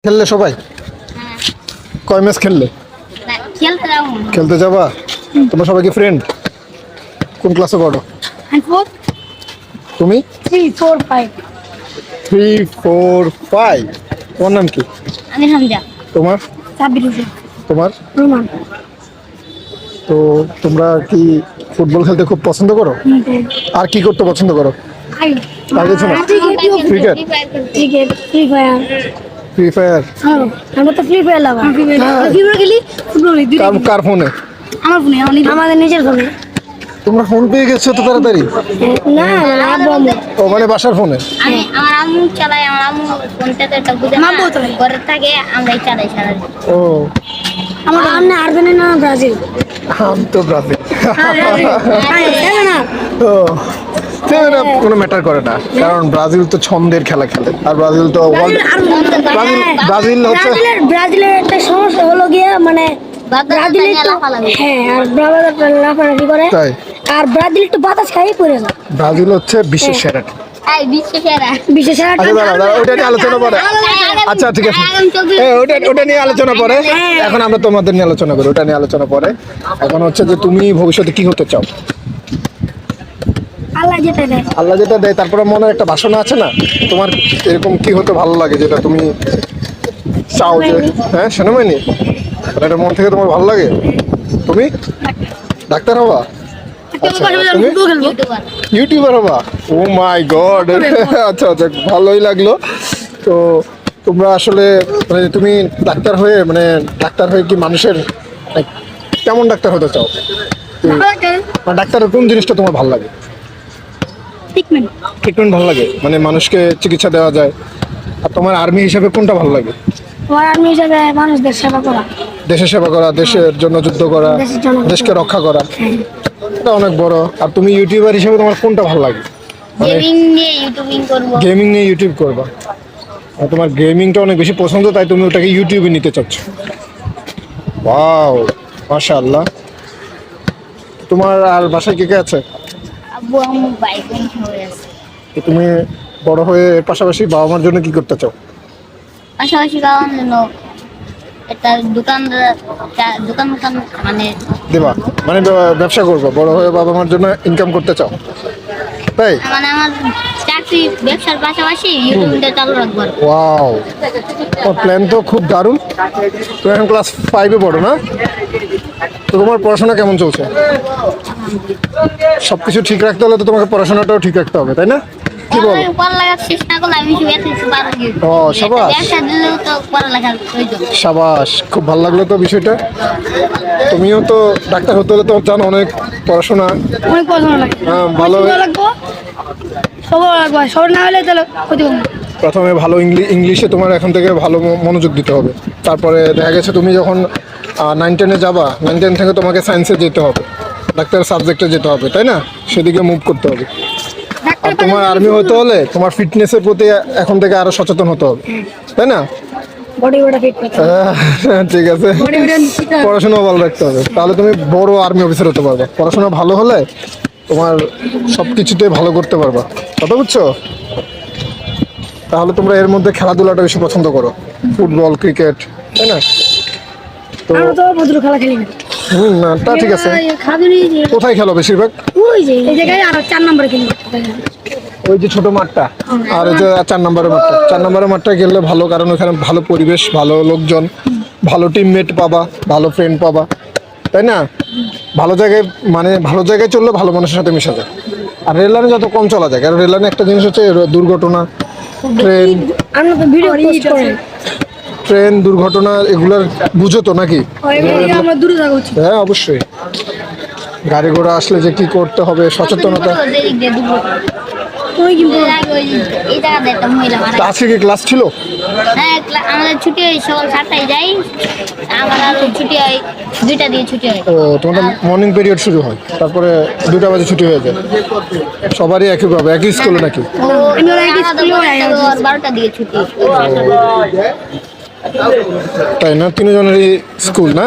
খেললে সবাই? কয় ম্যাচ খেললে? খেলতে যাবা? তোমরা সবাই কি ফ্রেন্ড? কোন ক্লাসে পড়ো? তুমি? 3, 4, 5. 3, 4, 5। তোমার নাম কি? আমি হামজা। তোমার? সাব্বির হোসেন। তোমার? রোমান। তো তোমরা কি ফুটবল খেলতে খুব পছন্দ করো? আর কি করতে পছন্দ করো? আর কিছু না? Cricket? Cricket, free fire. Free fire? হ্যাঁ, আমরা তো ফ্রি ফায়ার লাভার। ফ্রি ফায়ার খেলি, ফুটবল খেলি। কার ফোনে? আমার ফোনে, আমাদের নিজের ফোনে। তোমরা ফোন পেয়ে গেছো তো তাড়াতাড়ি? না, আব্বু আম্মু। ও মানে বাসার ফোনে? আমার আম্মু চালায়, আমার আম্মু ফোনটাতে একটা বুঝে না, আম্মু চালায়। ঘরে থাকে, আমরাই চালাই সারাদিন। ও আমার আমনে আর্জেন্টিনা, ব্রাজিল। আমি তো ব্রাজিল। না, ও এটা কোনো ম্যাটার করে না, কারণ ব্রাজিল তো ছন্দের খেলা খেলে, আর ব্রাজিল তো ব্রাজিল হচ্ছে ব্রাজিলের একটা সমস্যা হলো গিয়ে মানে ব্রাজিল হ্যাঁ, আর ব্রাজিল লাফালাফি করে। তাই আর ব্রাজিল একটু বাতাস খাই পড়ে যায়। ব্রাজিল হচ্ছে বিশ্বের সেরা। এই বিশ্বসেরা। বিশেষ আচ্ছা দাঁড়া, ওটা নিয়ে আলোচনা পরে। আচ্ছা ঠিক আছে, ওটা নিয়ে আলোচনা পরে। এখন আমরা তোমাদের নিয়ে আলোচনা করি, ওটা নিয়ে আলোচনা পরে। এখন হচ্ছে যে তুমি ভবিষ্যতে কি হতে চাও? আল্লাহ যেটা দেয়। আল্লাহ যেটা দেয়, তারপরে মনের একটা বাসনা আছে না তোমার, এরকম কি হতে ভালো লাগে যেটা তুমি চাও যে হ্যাঁ সেনাবাহিনী, এটা মন থেকে তোমার ভালো লাগে? তুমি ডাক্তার হবা? আচ্ছা তুমি ইউটিউবার হবা? ও মাই গড। আচ্ছা আচ্ছা, ভালোই লাগলো। তো তোমরা আসলে মানে তুমি ডাক্তার হয়ে কি মানুষের কেমন ডাক্তার হতে চাও? মানে ডাক্তারের কোন জিনিসটা তোমার ভালো লাগে? ট্রিটমেন্ট ভালো লাগে, মানে মানুষকে চিকিৎসা দেওয়া যায়। আর তোমার আর্মি হিসাবে কোনটা ভালো লাগে? আমার আর্মি হিসাবে মানুষদের সেবা করা। দেশের সেবা করা, দেশের জন্য যুদ্ধ করা, দেশের জন্য যুদ্ধ দেশকে রক্ষা করা, এটা অনেক বড়। আর তুমি ইউটিউবার হিসেবে তোমার কোনটা ভালো লাগে? গেমিং নিয়ে ইউটিউবিং করব। গেমিং নিয়ে ইউটিউব করবা? আর তোমার গেমিংটা অনেক বেশি পছন্দ, তাই তুমি ওটাকে ইউটিউবে নিতে চাচ্ছ। ওয়াও, মাশাআল্লাহ। তোমার আর বাসায় কে কে আছে? আব্বু আম্মু ভাই বোন সবাই আছে। তো তুমি বড় হয়ে এর পাশাপাশি বাবা মার জন্য কি করতে চাও? পাশাপাশি খাওয়ার জন্য একটা দোকান মানে দেবা মানে ব্যবসা করবো, বড় হয়ে বাবা মার জন্য ইনকাম করতে চাও, তাই? মানে আমার চাকরি ব্যবসার পাশাপাশি ইউটিউবটা চালু রাখবো। ওয়াও, তোমার প্ল্যান তো খুব দারুণ। তুমি এখন ক্লাস 5-এ পড়ো না? তো তোমার পড়াশোনা কেমন চলছে? সবকিছু ঠিক রাখতে হলে তো তোমাকে পড়াশোনাটাও ঠিক রাখতে হবে, তাই না? কি বল? পড়ালেখা শেষ না করলে আমি পারবো। ও সাবাস, ব্যবসা দিলেও তো পড়ালেখার প্রয়োজন। সাবাস, খুব ভালো লাগলো তো বিষয়টা। তুমিও তো ডাক্তার হতে হলে তো জানো অনেক পড়াশোনা। অনেক পছন্দ লাগে। হ্যাঁ, ভালো। লাগবো, সবার লাগবে, সবার না হলে তাহলে ক্ষতি হবে। প্রথমে ভালো ইংলিশে তোমার এখন থেকে ভালো মনোযোগ দিতে হবে। তারপরে দেখা গেছে তুমি যখন 9-10-এ যাবা, 9-10 থেকে তোমাকে সায়েন্সে যেতে হবে, ডাক্তার সাবজেক্টে যেতে হবে, তাই না? সেদিকে মুভ করতে হবে। আর তোমার আর্মি হতে হলে তোমার ফিটনেসের প্রতি এখন থেকে আরো সচেতন হতে হবে, তাই না? ঠিক আছে, পড়াশোনা ভালো রাখতে হবে, তাহলে তুমি বড় আর্মি অফিসার হতে পারবে। পড়াশোনা ভালো হলে তোমার সব কিছুতে ভালো করতে পারবা, কথা বুঝছো? তাহলে তোমরা এর মধ্যে খেলাধুলাটা বেশি পছন্দ করো, ফুটবল, ক্রিকেট, তাই না? তো খেলা খেলি না। না, তা ঠিক আছে। কোথায় খেলো বেশিরভাগ? ওই যে এই জায়গায় আর 4 নম্বরে খেলি। ওই যে ছোট মাঠটা, আর ওই যে 4 নম্বরের মাঠটা। 4 নম্বরের মাঠটা খেললে ভালো, কারণ ওখানে ভালো পরিবেশ, ভালো লোকজন, ভালো টিমমেট পাবা, ভালো ফ্রেন্ড পাবা, তাই না? ভালো জায়গায় চললে ভালো মানুষের সাথে মিশা যায়। আর রেল লাইনে যত কম চলা যায়, কারণ রেল লাইনে একটা জিনিস হচ্ছে দুর্ঘটনা, ট্রেন দুর্ঘটনা, এগুলার বুঝো তো নাকি? হ্যাঁ অবশ্যই, গাড়ি ঘোড়া আসলে যে কি করতে হবে, সচেতনতা। আজকে কি ক্লাস ছিল? হ্যাঁ, আমাদের ছুটি হয় সকাল 7টায় যাই, আমার আর ছুটি হয় 2টা দিয়ে ছুটি হয়। ও, তোমাদের মর্নিং পিরিয়ড শুরু হয়, তারপরে 2টা বাজে ছুটি হয়ে যায়। সবারই একইভাবে, একই স্কুলে নাকি? 12টা দিয়ে ছুটি। তাই না, তিনজনেরই স্কুল না?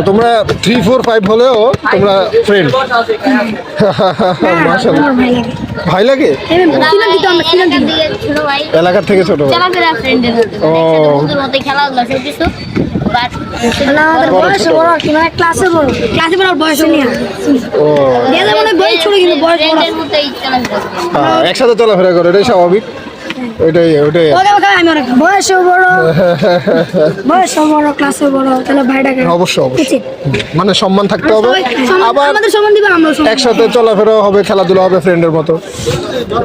তোমরা 3, 4, 5 হলেও তোমরা ফ্রেন্ড। মাশাআল্লাহ, ভাই লাগে এলাকার দিকে ছোট ভাই, এলাকার থেকে ছোট ভাই। চলাফেরা ফ্রেন্ডের মতো, ও। বন্ধুর মতো খেলাধুলা সব কিছু। বাট মানে আমাদের বয়স বড় কি মানে ক্লাসে বড় বয়স নিয়ে ও দেখে মনে হয় বয়স ছোট কিন্তু বয়স বড় ফ্রেন্ডের মতোই চলাফেরা করে। হ্যাঁ, একসাথে চলাফেরা করে, এটাই স্বাভাবিক। ওইটাই ওকে ওকে আমি অনেক বয়স বড় ক্লাসে বড়, তাহলে ভাইটাকে অবশ্যই অবশ্যই উচিত। মানে সম্মান থাকতে হবে, আবার আমাদের সম্মান দিবে, আমরা একসাথে চলাফেরা হবে, খেলাধুলা হবে ফ্রেন্ডের মতো।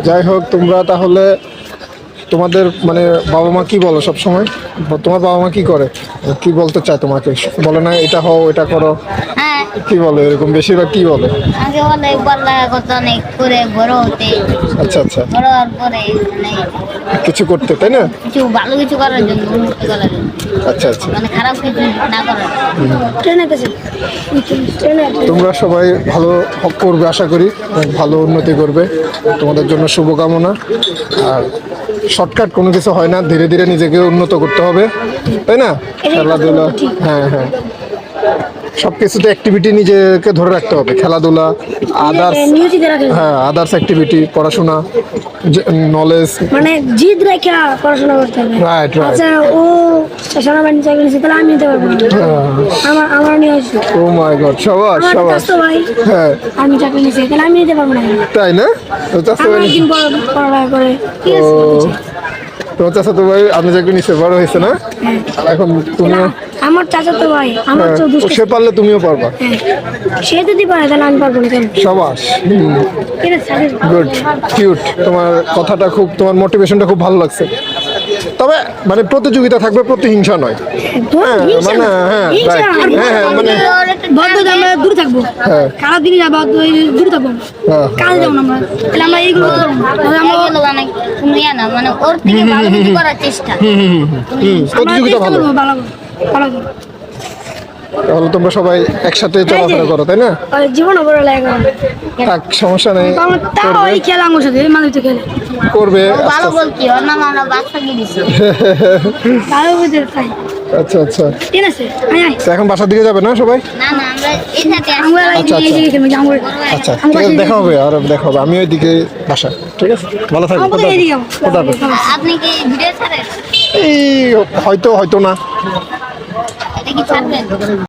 যাই হোক, তোমরা তাহলে তোমাদের মানে বাবা মা কি বলো সব সময়? তোমার বাবা মা কি করে, কি বলতে চায় তোমাকে? বলে না এটা হও এটা করো, হ্যাঁ, কি বলে এরকম বেশিরভাগ কি বলে? আগে বলে পড়ালেখা করতে, অনেক করে বড় হতে, আচ্ছা আচ্ছা, বড় হওয়ার পরে মানে কিছু করতে, তাই না? কিছু ভালো কিছু করার জন্য, উন্নতি করার জন্য, আচ্ছা আচ্ছা, মানে খারাপ কিছু না করার জন্য। ট্রেনে গেছে তোমরা সবাই ভালো করবে আশা করি, অনেক ভালো উন্নতি করবে, তোমাদের জন্য শুভকামনা। আর শর্টকাট কোনো কিছু হয় না, ধীরে ধীরে নিজেকে উন্নত করতে হবে, তাই না? খেলাধুলা, হ্যাঁ হ্যাঁ, সব কিছুতে অ্যাক্টিভিটি নিজেকে ধরে রাখতে হবে, খেলাধুলা, আদার্স, নিয়োজিত রাখে, হ্যাঁ আদার্স অ্যাক্টিভিটি, পড়াশোনা, নলেজ। মানে জিদ রেখে পড়াশোনা করতে হবে। রাইট রাইট, আচ্ছা, ও সেনাবাহিনী চাকরি নিয়েছে, তাহলে আমি নিতে পারবো না। আমার নিয়ে আসছে ও মাই গড, সবাস আমার সবাস, কাছে ভাই হ্যাঁ আমি চাকরি নিয়েছি, তাহলে আমি নিতে পারবো না। তাই না? তো চাষা আমার ভাই, একদিন পড়ালেখা করে, ঠিক আছে, তোমার চাষা তো ভাই আমি চাকরি নিচে বড় হয়েছে না, এখন তুমিও, আমার চাচাতো ভাই আমার হ্যাঁ, তো দুষ্ট, সে পারলে তুমিও পারবা। সে যদি পারে তাহলে আমি পারবো না কেন? সবাস, ঠিক আছে, গুড, কিউট, তোমার কথাটা খুব, তোমার মোটিভেশনটা খুব ভালো লাগছে। তবে মানে প্রতিযোগিতা থাকবে, প্রতিহিংসা নয়। হ্যাঁ মানে, হ্যাঁ রাইট, হ্যাঁ হ্যাঁ মানে, বদ্ধ আমরা দূরে থাকবো, হ্যাঁ খারাপ জিনিস আবার দূরে থাকবো, হ্যাঁ কাজে যাবো না আমরা, তাহলে আমরা এইগুলো করবো না। তাহলে আমরা এগুলো মানে তুমি না, মানে ওর থেকে ভালো কিছু করার চেষ্টা। প্রতিযোগিতা চেষ্টা ভালো। করবো ভালো ভালো করে। তাহলে তোমরা সবাই একসাথে চলাফেরা করো, তাই না? ওই জীবনে বড় লাগে থাক, সমস্যা নেই, তাও ওই খেলা আমার সাথে মাঝে তো খেলে করবে। ও ভালো বল কি, ওর নাম আমরা বাচ্চা কি দিছি। ভালো বুঝতে চাই, আচ্ছা আচ্ছা, ঠিক আছে, তো এখন বাসার দিকে যাবে না সবাই? না না, আমরা এই সাথে আমরা আচ্ছা, আচ্ছা। আচ্ছা ঠিক আছে, দেখা হবে, আর দেখা হবে, আমি ওইদিকে বাসা, ঠিক আছে, ভালো থাকবে। আপনি কি ভিডিও ছাড়েন? এই হয়তো হয়তো না। এটা কি ছাড়বেন?